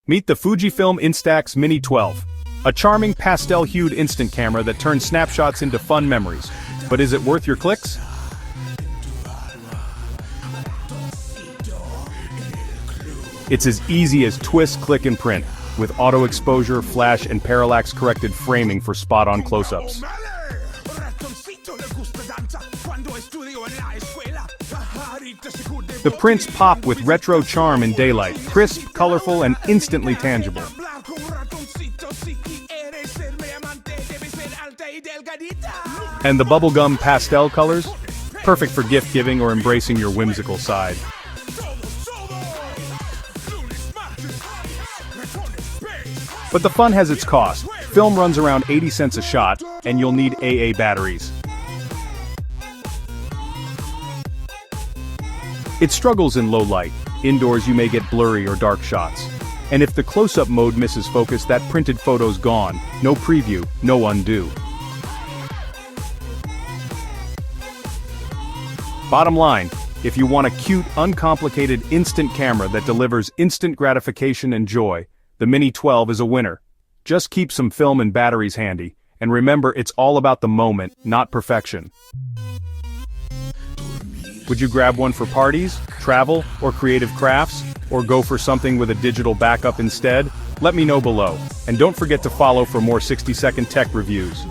Meet the Fujifilm Instax Mini 12. A charming pastel-hued instant camera that turns snapshots into fun memories. But is it worth your clicks? It's as easy as twist, click, and print, with auto exposure, flash, and parallax-corrected framing for spot-on close-ups. The prints pop with retro charm in daylight, crisp, colorful, and instantly tangible. And the bubblegum pastel colors? Perfect for gift-giving or embracing your whimsical side. But the fun has its cost. Film runs around 80 cents a shot, and you'll need AA batteries. It struggles in low light. Indoors you may get blurry or dark shots. And if the close-up mode misses focus, that printed photo's gone. No preview, no undo. Bottom line, if you want a cute, uncomplicated instant camera that delivers instant gratification and joy, the Mini 12 is a winner. Just keep some film and batteries handy, and remember it's all about the moment, not perfection. Would you grab one for parties, travel, or creative crafts? Or go for something with a digital backup instead? Let me know below. And don't forget to follow for more 60-second tech reviews.